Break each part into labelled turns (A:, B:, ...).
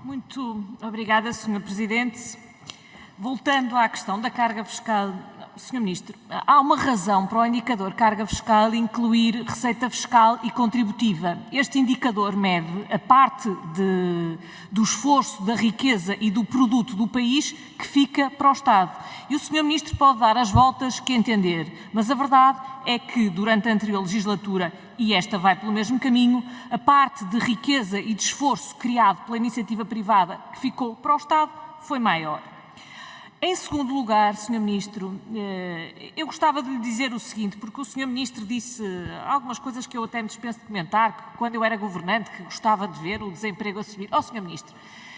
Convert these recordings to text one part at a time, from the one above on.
A: Muito obrigada, Sr. Presidente. Voltando à questão da carga fiscal, Sr. Ministro, há uma razão para o indicador carga fiscal incluir receita fiscal e contributiva. Este indicador mede a parte do esforço, da riqueza e do produto do país que fica para o Estado. E o Sr. Ministro pode dar as voltas que entender, mas a verdade é que durante a anterior legislatura, e esta vai pelo mesmo caminho, a parte de riqueza e de esforço criado pela iniciativa privada que ficou para o Estado foi maior. Em segundo lugar, Sr. Ministro, eu gostava de lhe dizer o seguinte, porque o Sr. Ministro disse algumas coisas que eu até me dispenso de comentar, que quando eu era governante, que gostava de ver o desemprego a subir. Sr. Ministro,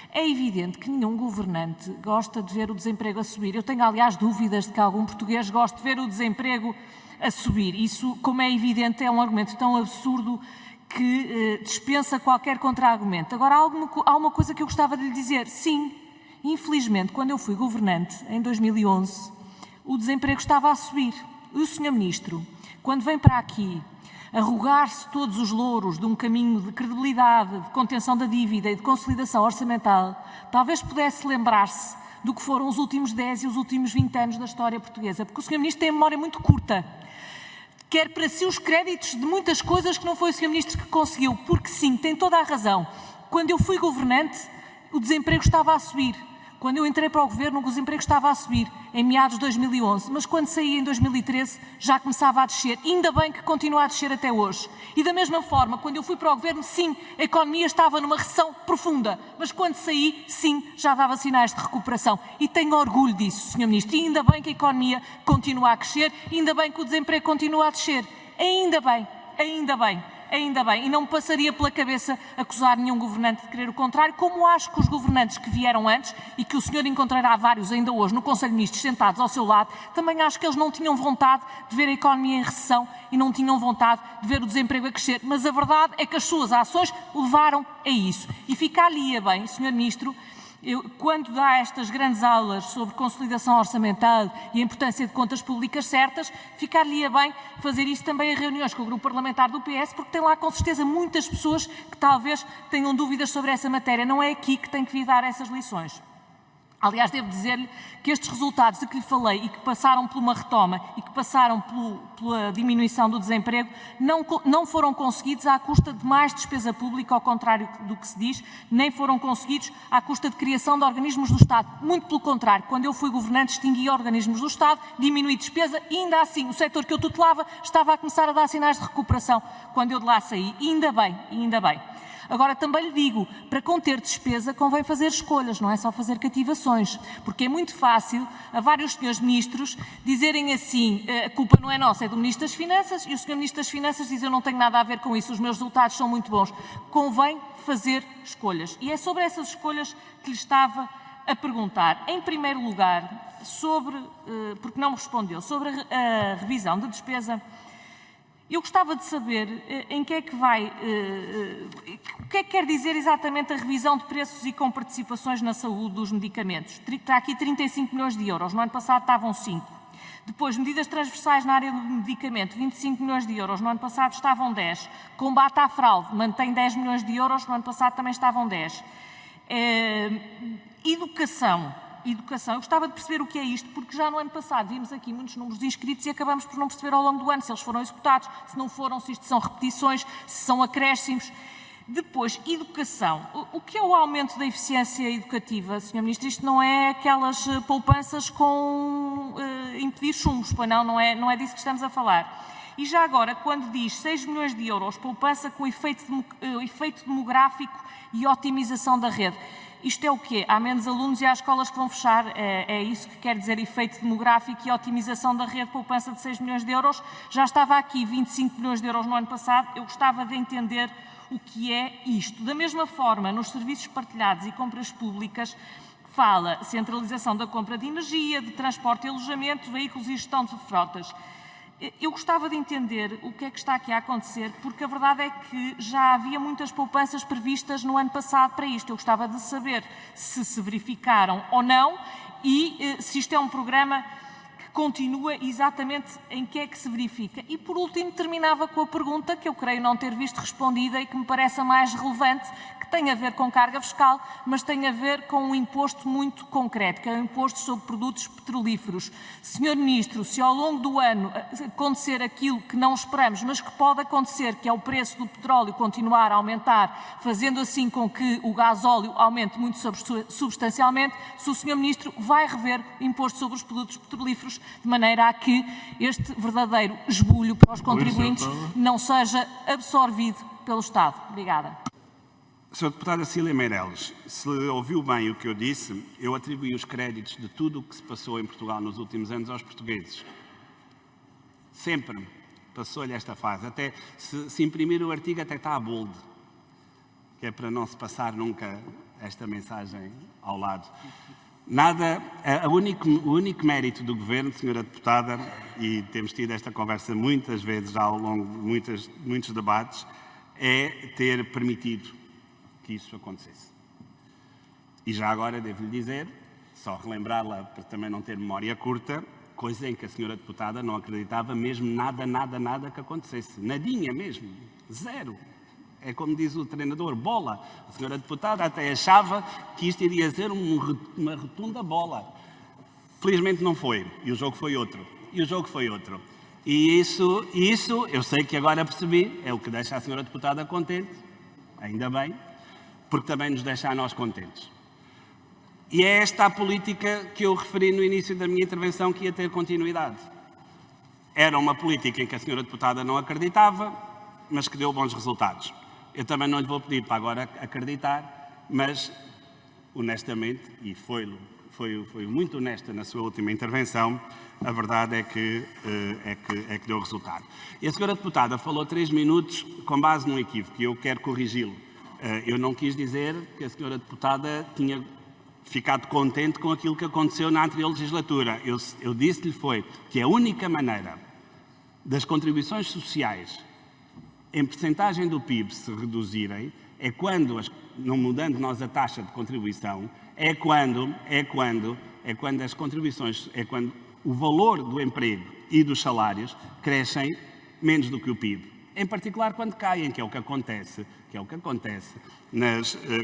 A: é evidente que nenhum governante gosta de ver o desemprego a subir. Eu tenho, aliás, dúvidas de que algum português goste de ver o desemprego a subir. Isso, como é evidente, é um argumento tão absurdo que dispensa qualquer contra-argumento. Agora, há uma coisa que eu gostava de lhe dizer. Sim, infelizmente, quando eu fui governante, em 2011, o desemprego estava a subir. E o Sr. Ministro, quando vem para aqui arrogar-se todos os louros de um caminho de credibilidade, de contenção da dívida e de consolidação orçamental, talvez pudesse lembrar-se do que foram os últimos 10 e os últimos 20 anos da história portuguesa, porque o Sr. Ministro tem a memória muito curta. Quer para si os créditos de muitas coisas que não foi o Sr. Ministro que conseguiu, porque sim, tem toda a razão. Quando eu fui governante, o desemprego estava a subir. Quando eu entrei para o governo, o desemprego estava a subir, em meados de 2011, mas quando saí em 2013 já começava a descer. Ainda bem que continua a descer até hoje. E da mesma forma, quando eu fui para o governo, sim, a economia estava numa recessão profunda, mas quando saí, sim, já dava sinais de recuperação. E tenho orgulho disso, Sr. Ministro. E ainda bem que a economia continua a crescer, ainda bem que o desemprego continua a descer. Ainda bem, ainda bem. Ainda bem, e não me passaria pela cabeça acusar nenhum governante de querer o contrário, como acho que os governantes que vieram antes, e que o senhor encontrará vários ainda hoje no Conselho de Ministros sentados ao seu lado, também acho que eles não tinham vontade de ver a economia em recessão e não tinham vontade de ver o desemprego a crescer. Mas a verdade é que as suas ações levaram a isso. E ficar-lhe bem, Sr. Ministro, quando dá estas grandes aulas sobre consolidação orçamental e a importância de contas públicas certas, ficar-lhe bem fazer isso também em reuniões com o grupo parlamentar do PS, porque tem lá com certeza muitas pessoas que talvez tenham dúvidas sobre essa matéria. Não é aqui que tem que vir dar essas lições. Aliás, devo dizer-lhe que estes resultados de que lhe falei e que passaram por uma retoma e que passaram pela diminuição do desemprego não foram conseguidos à custa de mais despesa pública, ao contrário do que se diz, nem foram conseguidos à custa de criação de organismos do Estado. Muito pelo contrário, quando eu fui governante, extingui organismos do Estado, diminui despesa e ainda assim o setor que eu tutelava estava a começar a dar sinais de recuperação quando eu de lá saí. E ainda bem, ainda bem. Agora, também lhe digo, para conter despesa convém fazer escolhas, não é só fazer cativações, porque é muito fácil a vários senhores ministros dizerem assim, a culpa não é nossa, é do Ministro das Finanças, e o senhor Ministro das Finanças diz, eu não tenho nada a ver com isso, os meus resultados são muito bons. Convém fazer escolhas. E é sobre essas escolhas que lhe estava a perguntar. Em primeiro lugar, porque não me respondeu, sobre a revisão da despesa. Eu gostava de saber em que é que vai, o que é que quer dizer exatamente a revisão de preços e com participações na saúde dos medicamentos. Está aqui 35 milhões de euros, no ano passado estavam 5. Depois, medidas transversais na área do medicamento, 25 milhões de euros, no ano passado estavam 10. Combate à fraude, mantém 10 milhões de euros, no ano passado também estavam 10. Educação, eu gostava de perceber o que é isto, porque já no ano passado vimos aqui muitos números de inscritos e acabamos por não perceber ao longo do ano se eles foram executados, se não foram, se isto são repetições, se são acréscimos. Depois, educação. O que é o aumento da eficiência educativa, Sr. Ministro? Isto não é aquelas poupanças com impedir chumbos, pois não é disso que estamos a falar. E já agora, quando diz 6 milhões de euros poupança com efeito demográfico e otimização da rede, isto é o quê? Há menos alunos e há escolas que vão fechar. É isso que quer dizer efeito demográfico e otimização da rede, poupança de 6 milhões de euros. Já estava aqui 25 milhões de euros no ano passado. Eu gostava de entender o que é isto. Da mesma forma, nos serviços partilhados e compras públicas, fala centralização da compra de energia, de transporte e alojamento, veículos e gestão de frotas. Eu gostava de entender o que é que está aqui a acontecer, porque a verdade é que já havia muitas poupanças previstas no ano passado para isto. Eu gostava de saber se se verificaram ou não e se isto é um programa que continua exatamente em que é que se verifica. E, por último, terminava com a pergunta que eu creio não ter visto respondida e que me parece a mais relevante, que tem a ver com carga fiscal, mas tem a ver com um imposto muito concreto, que é o imposto sobre produtos petrolíferos. Senhor Ministro, se ao longo do ano acontecer aquilo que não esperamos, mas que pode acontecer, que é o preço do petróleo continuar a aumentar, fazendo assim com que o gasóleo aumente muito substancialmente, se o Senhor Ministro vai rever o imposto sobre os produtos petrolíferos, de maneira a que este verdadeiro esbulho para os contribuintes não seja absorvido pelo Estado. Obrigada.
B: Sra. Deputada Cília Meireles, se ouviu bem o que eu disse, eu atribuí os créditos de tudo o que se passou em Portugal nos últimos anos aos portugueses. Sempre passou-lhe esta fase. Até se imprimir o artigo até está a bold, que é para não se passar nunca esta mensagem ao lado. O único mérito do Governo, Sra. Deputada, e temos tido esta conversa muitas vezes ao longo de muitos debates, é ter permitido que isso acontecesse. E já agora devo-lhe dizer, só relembrá-la para também não ter memória curta, coisa em que a Sra. Deputada não acreditava mesmo nada que acontecesse. Nadinha mesmo. Zero. É como diz o treinador, bola. A Sra. Deputada até achava que isto iria ser uma rotunda bola. Felizmente não foi. E o jogo foi outro. E isso, eu sei que agora percebi, é o que deixa a Sra. Deputada contente. Ainda bem. Porque também nos deixa a nós contentes. E é esta a política que eu referi no início da minha intervenção que ia ter continuidade. Era uma política em que a Sra. Deputada não acreditava, mas que deu bons resultados. Eu também não lhe vou pedir para agora acreditar, mas honestamente, e foi muito honesta na sua última intervenção, a verdade é que deu resultado. E a Sra. Deputada falou 3 minutos com base num equívoco, e eu quero corrigi-lo. Eu não quis dizer que a Sra. Deputada tinha ficado contente com aquilo que aconteceu na anterior legislatura. Eu disse-lhe que a única maneira das contribuições sociais em percentagem do PIB se reduzirem é quando, não mudando nós a taxa de contribuição, é quando as contribuições, é quando o valor do emprego e dos salários crescem menos do que o PIB. Em particular quando caem, que é o que acontece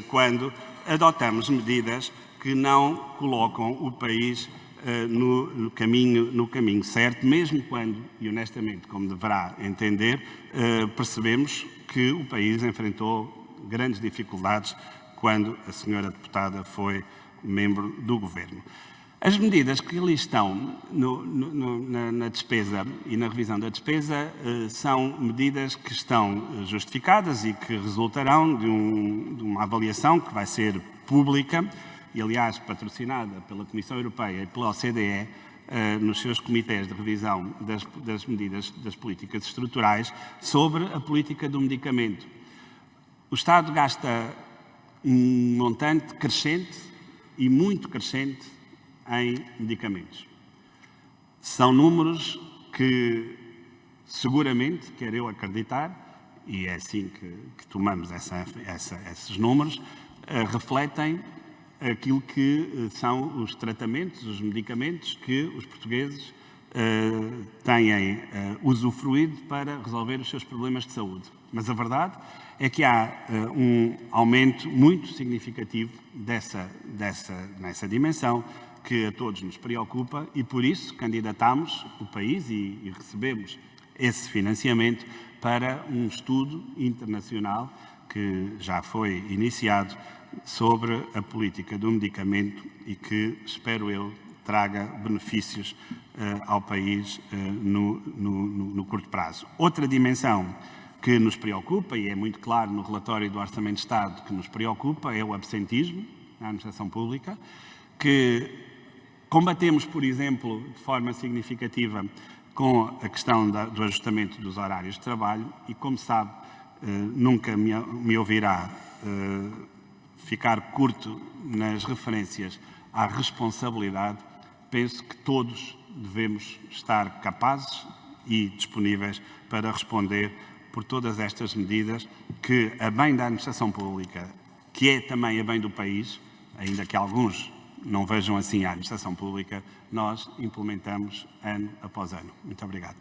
B: quando adotamos medidas que não colocam o país no caminho certo, mesmo quando, e honestamente, como deverá entender, percebemos que o país enfrentou grandes dificuldades quando a Sra. Deputada foi membro do Governo. As medidas que ali estão na despesa e na revisão da despesa são medidas que estão justificadas e que resultarão de uma avaliação que vai ser pública e, aliás, patrocinada pela Comissão Europeia e pela OCDE, nos seus comitês de revisão das medidas das políticas estruturais sobre a política do medicamento. O Estado gasta um montante crescente e muito crescente em medicamentos. São números que, seguramente, quero eu acreditar, e é assim que tomamos esses números, refletem aquilo que são os tratamentos, os medicamentos que os portugueses têm usufruído para resolver os seus problemas de saúde. Mas a verdade é que há um aumento muito significativo nessa dimensão que a todos nos preocupa e, por isso, candidatámos o país e recebemos esse financiamento para um estudo internacional que já foi iniciado sobre a política do medicamento e que, espero eu, traga benefícios ao país no curto prazo. Outra dimensão que nos preocupa, e é muito claro no relatório do Orçamento de Estado que nos preocupa, é o absentismo na administração pública, que combatemos, por exemplo, de forma significativa com a questão do ajustamento dos horários de trabalho e, como sabe, nunca me ouvirá ficar curto nas referências à responsabilidade. Penso que todos devemos estar capazes e disponíveis para responder por todas estas medidas que, a bem da administração pública, que é também a bem do país, ainda que alguns não vejam assim a administração pública, nós implementamos ano após ano. Muito obrigado.